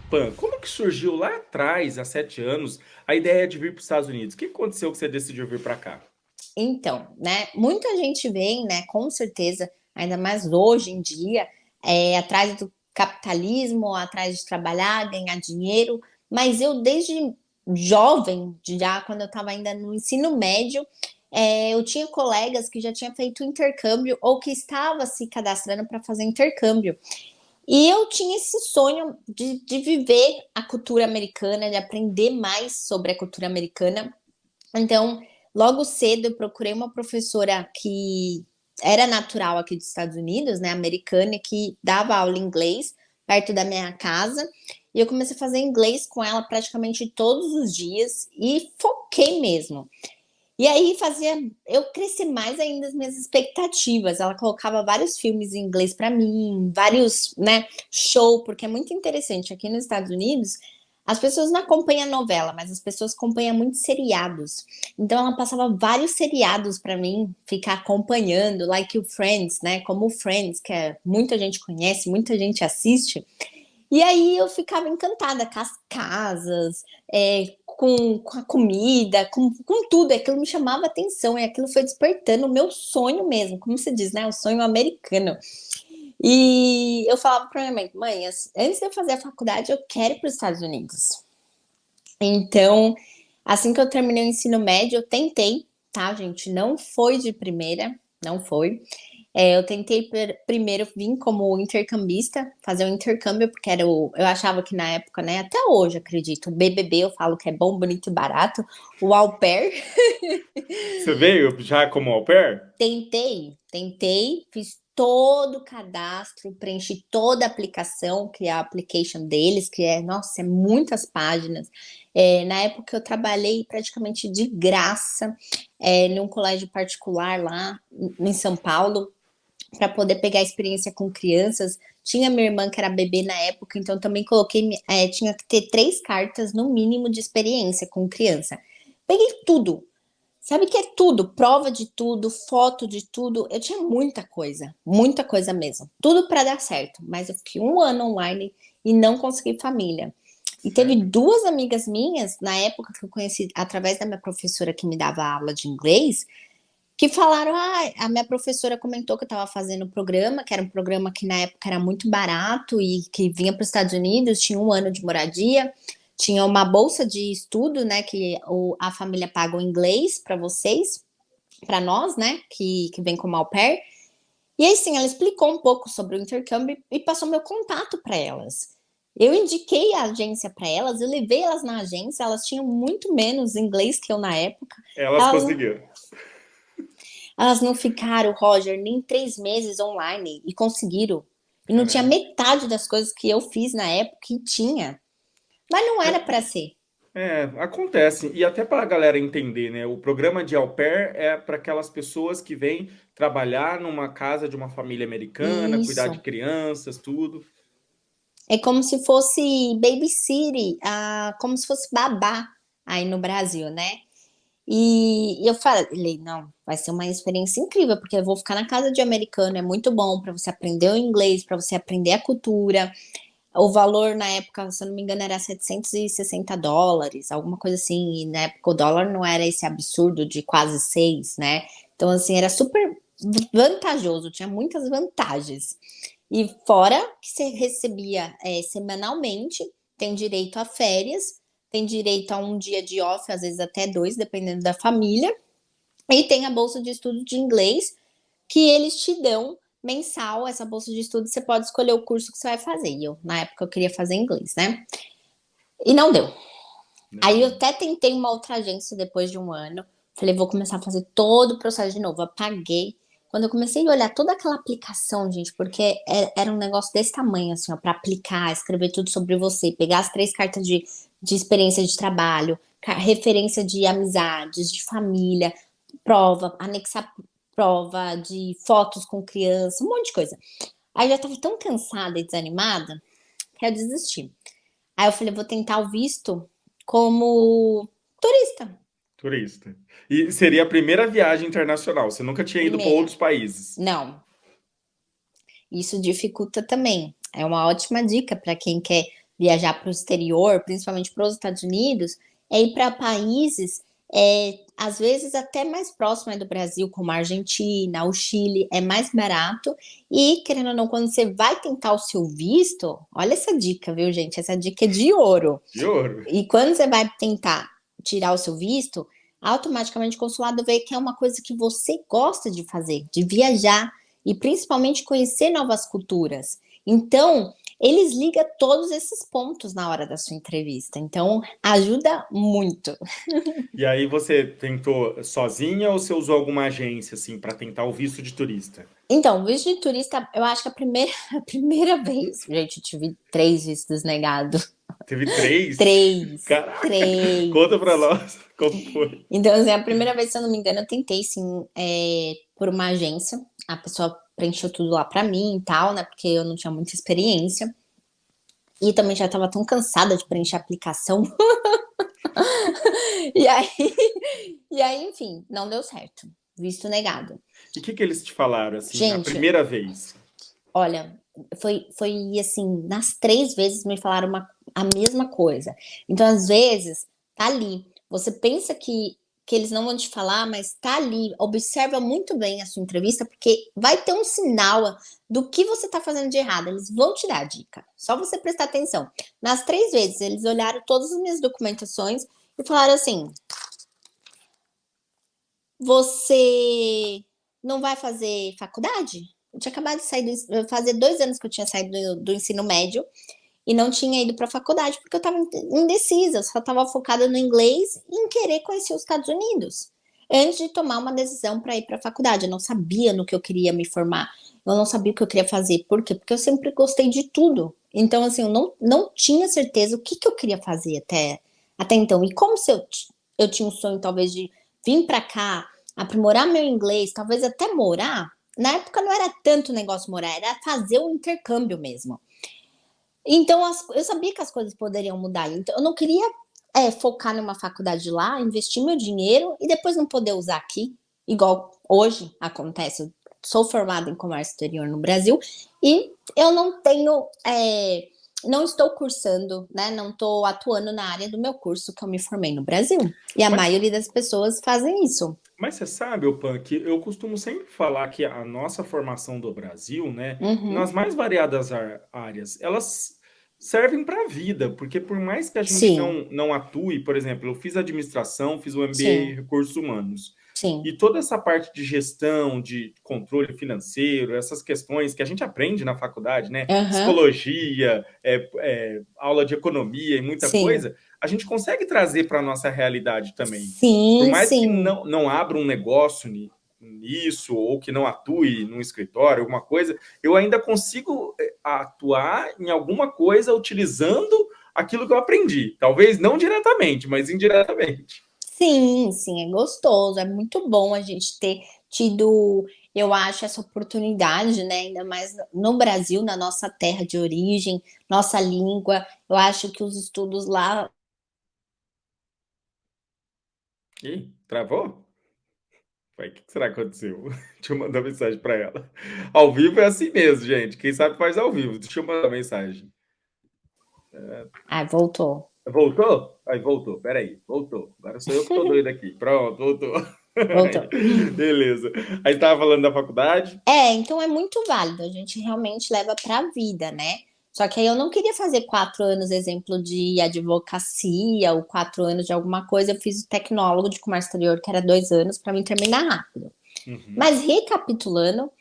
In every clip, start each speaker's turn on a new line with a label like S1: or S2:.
S1: Pan, como que surgiu lá atrás, há 7 anos, a ideia de vir para os Estados Unidos? O que aconteceu que você decidiu vir para cá?
S2: Então, né, muita gente vem, né, com certeza, ainda mais hoje em dia, atrás do capitalismo, atrás de trabalhar, ganhar dinheiro, mas eu desde jovem, já quando eu estava ainda no ensino médio, eu tinha colegas que já tinham feito intercâmbio ou que estava se cadastrando para fazer intercâmbio. E eu tinha esse sonho de viver a cultura americana, de aprender mais sobre a cultura americana. Então, logo cedo eu procurei uma professora que era natural aqui dos Estados Unidos, né, americana, que dava aula em inglês perto da minha casa. E eu comecei a fazer inglês com ela praticamente todos os dias e foquei mesmo. E aí fazia eu crescer mais ainda as minhas expectativas. Ela colocava vários filmes em inglês para mim, vários, né, show, porque é muito interessante. Aqui nos Estados Unidos, as pessoas não acompanham novela, mas as pessoas acompanham muitos seriados. Então ela passava vários seriados para mim ficar acompanhando, like o Friends, né? Como o Friends, que muita gente conhece, muita gente assiste. E aí eu ficava encantada com as casas, com a comida, com tudo. Aquilo me chamava atenção e aquilo foi despertando o meu sonho mesmo, como se diz, né? O sonho americano. E eu falava para minha mãe, mãe, antes de eu fazer a faculdade, eu quero ir para os Estados Unidos. Então, assim que eu terminei o ensino médio, eu tentei, tá, gente? Não foi de primeira, não foi. Eu tentei primeiro vir como intercambista, fazer um intercâmbio, porque eu achava que na época, né, até hoje acredito, o BBB eu falo que é bom, bonito e barato, o au pair.
S1: Você veio já como au pair?
S2: Tentei, fiz todo o cadastro, preenchi toda a aplicação, que é a application deles, que é, nossa, é muitas páginas. Na época eu trabalhei praticamente de graça, num colégio particular lá em São Paulo, para poder pegar experiência com crianças. Tinha minha irmã que era bebê na época, então também coloquei, tinha que ter 3 cartas no mínimo de experiência com criança. Peguei tudo, sabe que é tudo, prova de tudo, foto de tudo. Eu tinha muita coisa mesmo. Tudo para dar certo, mas eu fiquei um ano online e não consegui família. E teve
S1: Sério?
S2: 2 amigas minhas, na época que eu conheci através da minha professora que me dava aula de inglês, que falaram, a minha professora comentou que eu estava fazendo um programa, que era um programa que na época era muito barato e que vinha para os Estados Unidos, tinha um ano de moradia, tinha uma bolsa de estudo, né, que a família paga o inglês para vocês, para nós, né, que vem como au pair. E aí sim, ela explicou um pouco sobre o intercâmbio e passou meu contato para elas. Eu indiquei a agência para elas, eu levei elas na agência, elas tinham muito menos inglês que eu na época.
S1: Elas
S2: Elas
S1: conseguiram.
S2: Elas não ficaram, Roger, nem 3 meses online e conseguiram. E não tinha
S1: Caramba.
S2: metade das coisas que eu fiz na época que tinha. Mas não era para ser.
S1: Acontece. E até para a galera entender, né? O programa de au pair é para aquelas pessoas que vêm trabalhar numa casa de uma família americana, cuidar de
S2: Isso.
S1: crianças, tudo.
S2: É como se fosse babysitter, como se fosse babá aí no Brasil, né? E eu falei, não, vai ser uma experiência incrível, porque eu vou ficar na casa de americano, é muito bom para você aprender o inglês, para você aprender a cultura. O valor na época, se eu não me engano, era US$ 760, alguma coisa assim. E na época o dólar não era esse absurdo de quase 6, né? Então, assim, era super vantajoso, tinha muitas vantagens. E fora que você recebia semanalmente, tem direito a férias, tem direito a um dia de off, às vezes até 2, dependendo da família, e tem a bolsa de estudo de inglês, que eles te dão mensal, essa bolsa de estudo, você pode escolher o curso que você vai fazer. E eu, na época, eu queria fazer inglês, né? E não deu. Aí eu
S1: Não.
S2: até tentei uma outra agência depois de um ano. Falei, vou começar a fazer todo o processo de novo. Apaguei. Quando eu comecei a olhar toda aquela aplicação, gente, porque era um negócio desse tamanho, assim, ó, para aplicar, escrever tudo sobre você, pegar as 3 cartas de experiência de trabalho, referência de amizades, de família, prova, anexar prova de fotos com criança, um monte de coisa. Aí eu já tava tão cansada e desanimada que eu desisti. Aí eu falei, vou tentar o visto como turista.
S1: Turista. E seria a primeira viagem internacional. Você nunca tinha ido para
S2: Primeira.
S1: outros países.
S2: Não, isso dificulta também. É uma ótima dica para quem quer viajar para o exterior, principalmente para os Estados Unidos, é ir para países, às vezes até mais próximos do Brasil, como a Argentina, o Chile, é mais barato. E, querendo ou não, quando você vai tentar o seu visto, olha essa dica, viu, gente? Essa dica é de ouro.
S1: De ouro.
S2: E quando você vai tentar tirar o seu visto, automaticamente o consulado vê que é uma coisa que você gosta de fazer, de viajar e principalmente conhecer novas culturas. Então, eles ligam todos esses pontos na hora da sua entrevista. Então, ajuda muito.
S1: E aí você tentou sozinha ou você usou alguma agência, assim, para tentar o visto de turista?
S2: Então, visto de turista, eu acho que a primeira vez, gente, eu tive 3 vistos negados.
S1: Teve 3?
S2: 3,
S1: Caraca! Conta pra
S2: 3.
S1: nós como foi.
S2: Então, assim, a primeira vez, se eu não me engano, eu tentei, sim, por uma agência. A pessoa preencheu tudo lá pra mim e tal, né? Porque eu não tinha muita experiência. E também já estava tão cansada de preencher a aplicação. E aí, e aí, enfim, não deu certo. Visto negado.
S1: E o que eles te falaram, assim, a
S2: Gente,
S1: primeira vez?
S2: olha, foi assim, nas 3 vezes me falaram a mesma coisa. Então, às vezes, tá ali. Você pensa que eles não vão te falar, mas tá ali. Observa muito bem a sua entrevista, porque vai ter um sinal do que você tá fazendo de errado. Eles vão te dar a dica. Só você prestar atenção. Nas 3 vezes, eles olharam todas as minhas documentações e falaram assim: você não vai fazer faculdade? Eu tinha acabado de sair fazer 2 anos que eu tinha saído do ensino médio e não tinha ido para a faculdade porque eu estava indecisa, eu só estava focada no inglês e em querer conhecer os Estados Unidos antes de tomar uma decisão para ir para a faculdade. Eu não sabia no que eu queria me formar, eu não sabia o que eu queria fazer. Por quê? Porque eu sempre gostei de tudo. Então, assim, eu não tinha certeza o que eu queria fazer até então. E como se eu tinha um sonho, talvez, de vir para cá, aprimorar meu inglês, talvez até morar. Na época não era tanto negócio morar, era fazer o intercâmbio mesmo. Então, eu sabia que as coisas poderiam mudar. Então, eu não queria focar numa faculdade lá, investir meu dinheiro e depois não poder usar aqui, igual hoje acontece. Eu sou formada em comércio exterior no Brasil e eu não tenho, não estou cursando, né? Não estou atuando na área do meu curso que eu me formei no Brasil. E a
S1: Mas,
S2: maioria das pessoas fazem isso.
S1: mas você sabe, o Pan, que eu costumo sempre falar que a nossa formação do Brasil, né, nas
S2: Uhum.
S1: mais variadas áreas, elas servem para a vida, porque por mais que a gente
S2: Sim,
S1: não atue, por exemplo, eu fiz administração, fiz o MBA em
S2: sim,
S1: recursos humanos,
S2: sim.
S1: e toda essa parte de gestão, de controle financeiro, essas questões que a gente aprende na faculdade, né?
S2: Aham.
S1: Psicologia, aula de economia e muita
S2: Sim.
S1: coisa, a gente consegue trazer para a nossa realidade também. Por
S2: Sim,
S1: mais que
S2: sim.
S1: não abra um negócio nisso, ou que não atue num escritório, alguma coisa, eu ainda consigo atuar em alguma coisa utilizando aquilo que eu aprendi. Talvez não diretamente, mas indiretamente.
S2: Sim, sim, é gostoso, é muito bom a gente ter tido, eu acho, essa oportunidade, né? Ainda mais no Brasil, na nossa terra de origem, nossa língua. Eu acho que os estudos lá.
S1: Ih, travou? Vai, o que será que aconteceu? Deixa eu mandar mensagem para ela. Ao vivo é assim mesmo, gente. Quem sabe faz ao vivo. Deixa eu mandar mensagem.
S2: Ah, voltou,
S1: Voltou? Aí, voltou. Peraí, voltou. Agora sou eu que tô doido aqui. Pronto, voltou.
S2: voltou.
S1: Beleza. Aí estava falando da faculdade.
S2: Então é muito válido, a gente realmente leva para a vida, né? Só que aí eu não queria fazer 4 anos, exemplo, de advocacia ou 4 anos de alguma coisa. Eu fiz o tecnólogo de comércio exterior, que era 2 anos, para mim terminar rápido.
S1: Uhum.
S2: Mas recapitulando,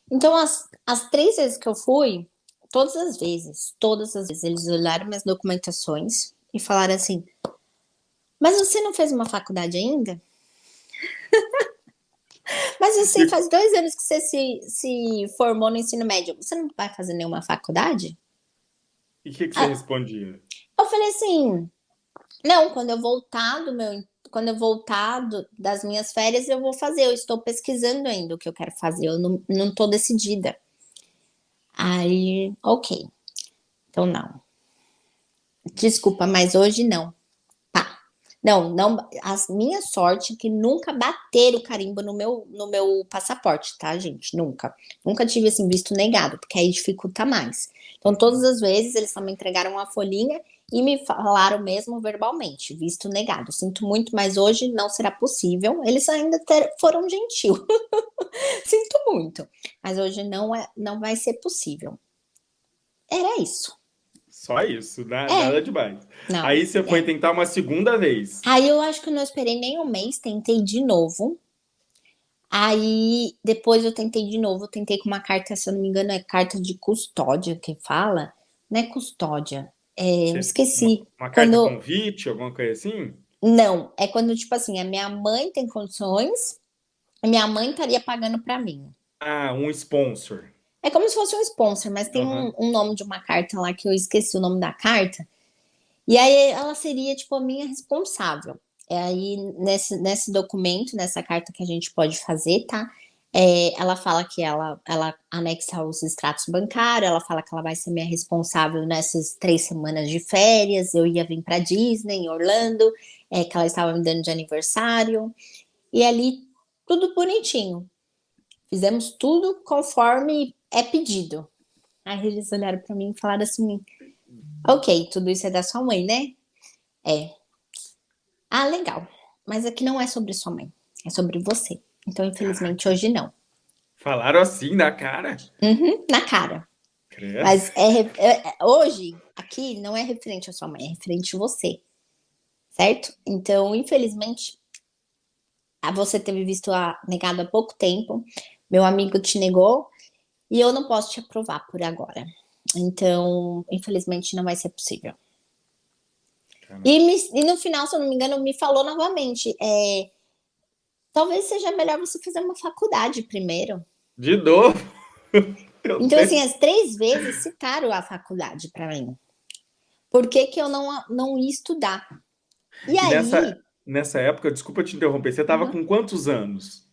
S2: então as 3 vezes que eu fui, todas as vezes, eles olharam minhas documentações e falaram assim: mas você não fez uma faculdade ainda? Mas
S1: E,
S2: assim, faz 2 anos que você se formou no ensino médio, você não vai fazer nenhuma faculdade?
S1: e o que você
S2: Ah,
S1: respondia?
S2: eu falei assim: não, quando eu voltar das minhas férias, eu vou fazer. Eu estou pesquisando ainda o que eu quero fazer, eu não estou decidida. Aí, ok, então não. Desculpa, mas hoje não. Tá. Não, a minha sorte é que nunca bateram o carimbo no meu passaporte, tá, gente? Nunca. Nunca tive, assim, visto negado, porque aí dificulta mais. Então, todas
S1: Uhum.
S2: as vezes, eles só me entregaram uma folhinha e me falaram mesmo verbalmente, visto negado. Sinto muito, mas hoje não será possível. Eles ainda foram gentil. Sinto muito, mas hoje não vai ser possível. Era isso.
S1: Só isso,
S2: É,
S1: nada demais.
S2: não,
S1: Aí você foi
S2: é.
S1: tentar uma segunda vez.
S2: Aí eu acho que eu não esperei nem um mês, tentei de novo. Aí depois eu tentei de novo, eu tentei com uma carta, se eu não me engano, é carta de custódia que fala, não é custódia, eu esqueci.
S1: Uma carta
S2: Quando
S1: convite, alguma coisa assim?
S2: não, é quando tipo assim, a minha mãe tem condições, a minha mãe estaria pagando para mim.
S1: Ah, um sponsor.
S2: É como se fosse um sponsor, mas tem
S1: Aham.
S2: um nome de uma carta lá que eu esqueci o nome da carta. E aí ela seria tipo a minha responsável. É aí nesse documento, nessa carta que a gente pode fazer, tá? Ela fala que ela anexa os extratos bancários, ela fala que ela vai ser minha responsável nessas 3 semanas de férias. Eu ia vir para Disney, em Orlando, que ela estava me dando de aniversário. E ali, tudo bonitinho. Fizemos tudo conforme é pedido. Aí eles olharam para mim e falaram assim: ok, tudo isso é da sua mãe, né? É. Ah, legal. Mas aqui não é sobre sua mãe, é sobre você. Então, infelizmente,
S1: Caraca.
S2: hoje não.
S1: Falaram assim na cara?
S2: Uhum, na cara.
S1: Credo.
S2: Mas hoje, aqui, não é referente à sua mãe, é referente a você, certo? Então, infelizmente, você teve visto a negado há pouco tempo, meu amigo te negou e eu não posso te aprovar por agora. Então, infelizmente, não vai ser possível.
S1: Caramba.
S2: E no final, se eu não me engano, me falou novamente: talvez seja melhor você fazer uma faculdade primeiro.
S1: De novo? Meu
S2: Então, assim,
S1: Deus.
S2: as 3 vezes citaram a faculdade para mim. Por que, que eu não ia estudar? E
S1: E
S2: aí,
S1: nessa época, desculpa te interromper, você estava
S2: uhum,
S1: com quantos anos?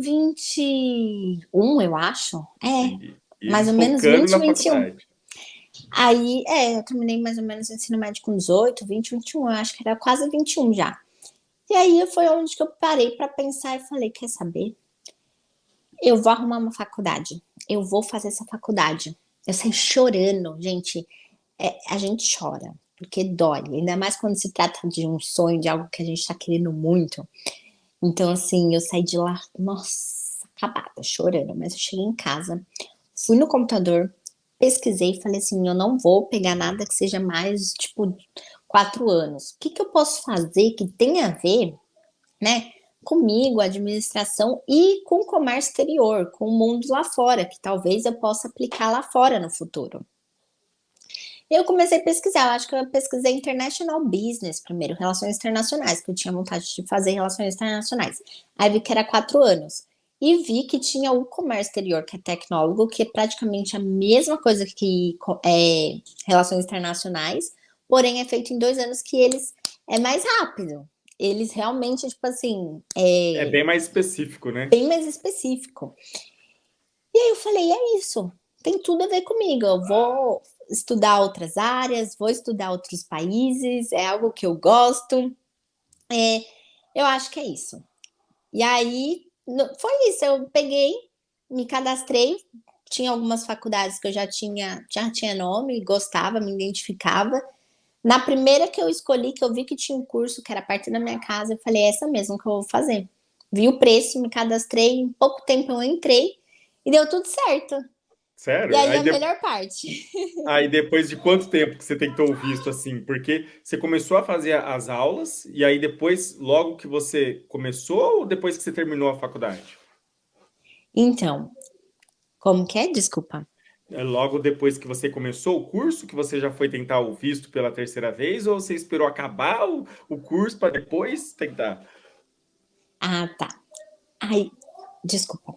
S2: 21, eu acho.
S1: E
S2: Mais ou menos
S1: focando
S2: 20,
S1: na
S2: 21.
S1: faculdade.
S2: Aí, eu terminei mais ou menos o ensino médio com 18, 20, 21. Eu acho que era quase 21 já. E aí foi onde que eu parei para pensar e falei: quer saber? Eu vou arrumar uma faculdade. Eu vou fazer essa faculdade. Eu saí chorando, gente. A gente chora, porque dói. Ainda mais quando se trata de um sonho, de algo que a gente está querendo muito. Então, assim, eu saí de lá, nossa, acabada, chorando. Mas eu cheguei em casa, fui no computador, pesquisei e falei assim: eu não vou pegar nada que seja mais, tipo, 4 anos. O que, que eu posso fazer que tenha a ver, né? Comigo, administração e com o comércio exterior, com o mundo lá fora, que talvez eu possa aplicar lá fora no futuro. Eu comecei a pesquisar, eu acho que eu pesquisei International Business primeiro, relações internacionais, que eu tinha vontade de fazer relações internacionais. Aí vi que era 4 anos. E vi que tinha o comércio exterior, que é tecnólogo, que é praticamente a mesma coisa que relações internacionais, porém é feito em 2 anos, que eles é mais rápido. Eles realmente, tipo assim,
S1: É bem mais específico, né?
S2: bem mais específico. E aí eu falei: é isso, tem tudo a ver comigo. Eu vou estudar outras áreas, vou estudar outros países, é algo que eu gosto. É, eu acho que é isso. E aí foi isso. Eu peguei, me cadastrei. Tinha algumas faculdades que eu já tinha nome, gostava, me identificava. Na primeira que eu escolhi, que eu vi que tinha um curso que era perto da minha casa, eu falei: é essa mesmo que eu vou fazer. Vi o preço, me cadastrei, em pouco tempo eu entrei e deu tudo certo. E
S1: Sério?
S2: aí a melhor parte.
S1: Aí depois de quanto tempo que você tentou o visto assim? Porque você começou a fazer as aulas e aí depois, logo que você começou ou depois que você terminou a faculdade?
S2: Então, como que é? Desculpa.
S1: É logo depois que você começou o curso que você já foi tentar o visto pela terceira vez ou você esperou acabar o curso para depois tentar?
S2: Ah, tá. Ai, desculpa.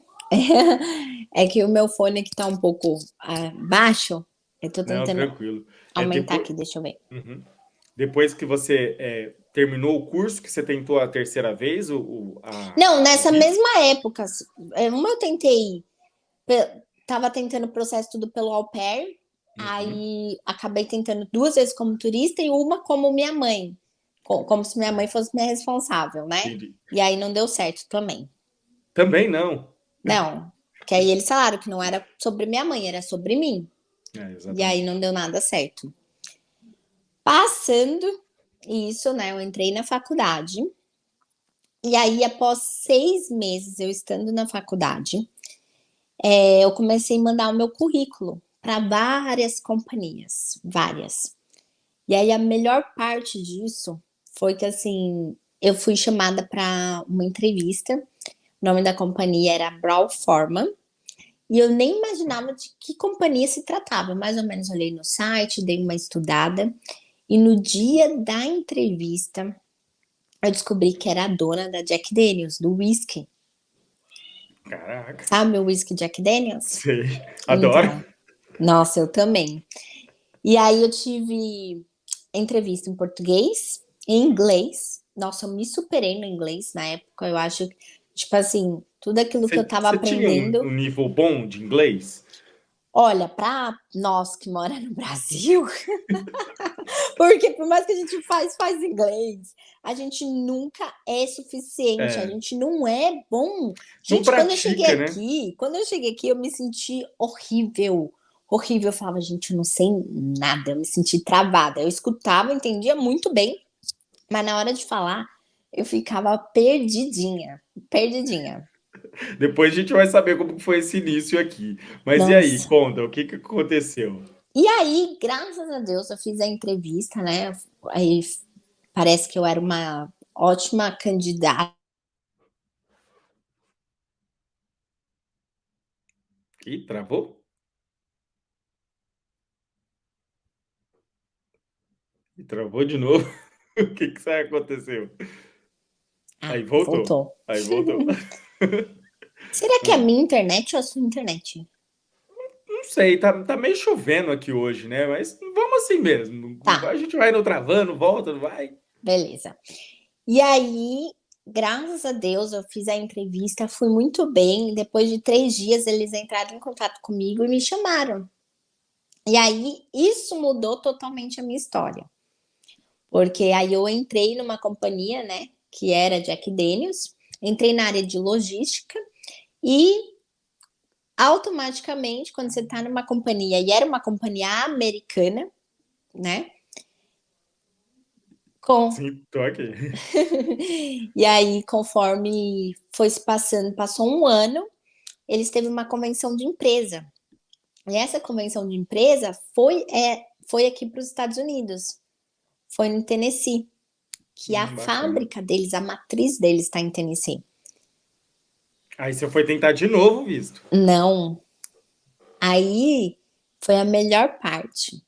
S2: É que o meu fone aqui tá um pouco baixo. Eu tô
S1: Não,
S2: tentando
S1: tranquilo. É
S2: aumentar
S1: depois,
S2: aqui, deixa eu ver.
S1: uhum. Depois que você terminou o curso que você tentou a terceira vez
S2: Não,
S1: o
S2: nessa
S1: visto?
S2: mesma época, como eu tentei, tava tentando o processo tudo pelo au pair,
S1: Uhum.
S2: aí acabei tentando 2 vezes como turista e uma como minha mãe, como se minha mãe fosse minha responsável, né?
S1: Entendi.
S2: E aí não deu certo também.
S1: Também não.
S2: Não, porque aí eles falaram que não era sobre minha mãe, era sobre mim. E aí
S1: Exatamente.
S2: não deu nada certo. Passando isso, né? Eu entrei na faculdade. E aí, após 6 meses eu estando na faculdade, eu comecei a mandar o meu currículo para várias companhias, várias. E aí a melhor parte disso foi que assim, eu fui chamada para uma entrevista. O nome da companhia era Brown Forman. E eu nem imaginava de que companhia se tratava. Mais ou menos olhei no site, dei uma estudada. E no dia da entrevista, eu descobri que era a dona da Jack Daniels, do whisky.
S1: Caraca.
S2: Sabe o whisky Jack Daniels?
S1: Sei. Adoro.
S2: Então, nossa, eu também. E aí eu tive entrevista em português, em inglês. Nossa, eu me superei no inglês na época. Eu acho, tipo assim, tudo aquilo que eu tava
S1: Você tinha um
S2: aprendendo.
S1: nível bom de inglês?
S2: Olha, para nós que mora no Brasil, porque por mais que a gente faz inglês, a gente nunca é suficiente, a
S1: É.
S2: gente não é bom.
S1: Não
S2: Gente,
S1: pratica, né?
S2: quando eu cheguei aqui, eu me senti horrível. Horrível, eu falava, gente, eu não sei nada, eu me senti travada. Eu escutava, entendia muito bem, mas na hora de falar, eu ficava perdidinha, perdidinha.
S1: Depois a gente vai saber como que foi esse início aqui. Mas e aí,
S2: Nossa.
S1: conta, o que que aconteceu?
S2: E aí, graças a Deus, eu fiz a entrevista, né? Aí parece que eu era uma ótima candidata.
S1: Ih, travou? E travou de novo. O que que aconteceu?
S2: Ah,
S1: Aí voltou.
S2: voltou.
S1: Aí voltou.
S2: Será que é a
S1: Hum.
S2: minha internet ou a sua internet?
S1: Não sei, tá meio chovendo aqui hoje, né? Mas vamos assim mesmo.
S2: Tá,
S1: A gente vai no travando, volta, vai.
S2: beleza. E aí, graças a Deus, eu fiz a entrevista, fui muito bem. Depois de 3 dias, eles entraram em contato comigo e me chamaram. E aí, isso mudou totalmente a minha história. Porque aí eu entrei numa companhia, né, que era Jack Daniels, entrei na área de logística e automaticamente, quando você está numa companhia, e era uma companhia americana, né? Com...
S1: Sim, tô aqui.
S2: e aí, conforme foi se passando, passou um ano, eles teve uma convenção de empresa. E essa convenção de empresa foi aqui para os Estados Unidos, foi no Tennessee, que a
S1: Bacana.
S2: fábrica deles, a matriz deles está em Tennessee.
S1: Aí você foi tentar de novo, visto.
S2: Não, aí foi a melhor parte,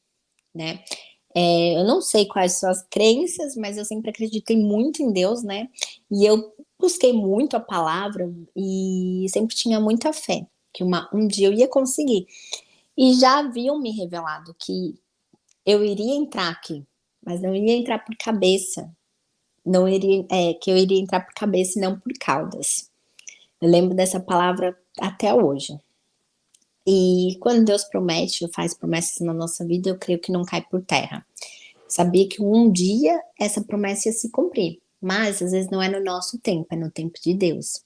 S2: né? Eu não sei quais são as crenças, mas eu sempre acreditei muito em Deus, né? E eu busquei muito a palavra e sempre tinha muita fé que um dia eu ia conseguir. E já haviam me revelado que eu iria entrar aqui, mas não iria entrar por cabeça, não iria, que eu iria entrar por cabeça e não por caudas. Eu lembro dessa palavra até hoje. E quando Deus promete, faz promessas na nossa vida, eu creio que não cai por terra. Sabia que um dia essa promessa ia se cumprir, mas às vezes não é no nosso tempo, é no tempo de Deus.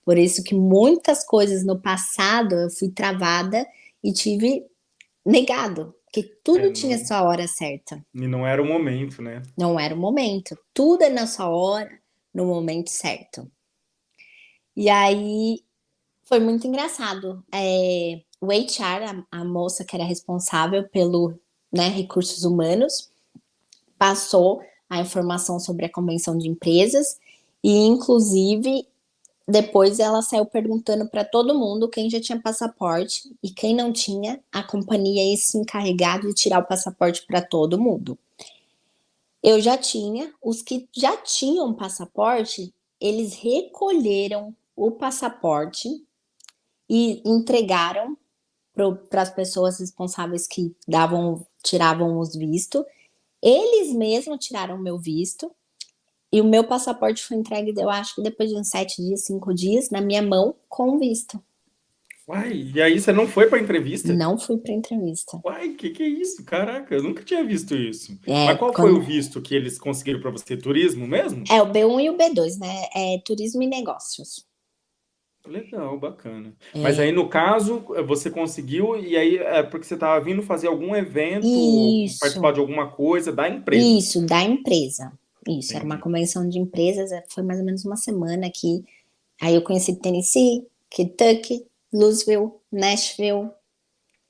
S2: Por isso que muitas coisas no passado eu fui travada e tive negado, porque tudo tinha
S1: Não,
S2: sua hora certa.
S1: e não era o momento, né?
S2: Não era o momento. Tudo é na sua hora, no momento certo. E aí foi muito engraçado. O HR, a moça que era responsável pelo, né, recursos humanos, passou a informação sobre a convenção de empresas e, inclusive, depois ela saiu perguntando para todo mundo quem já tinha passaporte e quem não tinha, a companhia ia se encarregar de tirar o passaporte para todo mundo. Eu já tinha, os que já tinham passaporte, eles recolheram o passaporte e entregaram para as pessoas responsáveis que tiravam os vistos. Eles mesmos tiraram o meu visto e o meu passaporte foi entregue, eu acho que depois de uns 7 dias, 5 dias, na minha mão com visto.
S1: Uai, e aí você não foi para entrevista?
S2: Não fui para entrevista.
S1: Uai, que é isso? Caraca, eu nunca tinha visto isso.
S2: É,
S1: Mas qual foi o visto que eles conseguiram para você? Turismo mesmo?
S2: é o B1 e o B2, né? É turismo e negócios.
S1: Legal, bacana. Mas aí,
S2: É,
S1: no caso, você conseguiu, e aí é porque você estava vindo fazer algum evento, participar
S2: isso,
S1: de alguma coisa da empresa.
S2: isso, da empresa. Isso, era uma
S1: Entendi.
S2: convenção de empresas, foi mais ou menos uma semana aqui. Aí eu conheci Tennessee, Kentucky, Louisville, Nashville,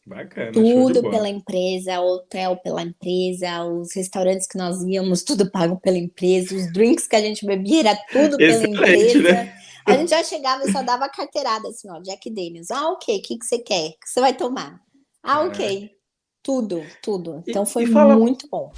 S1: Bacana, show de
S2: tudo
S1: bola.
S2: pela empresa, hotel pela empresa, os restaurantes que nós íamos, tudo pago pela empresa, os drinks que a gente bebia, era tudo pela
S1: Excelente,
S2: empresa.
S1: né?
S2: A gente já chegava e só dava carteirada, assim, ó, Jack Daniels. Ah, ok, o que que você quer? O que você vai tomar? Ah,
S1: Caraca.
S2: ok. Tudo, tudo. Então foi
S1: E fala,
S2: muito bom.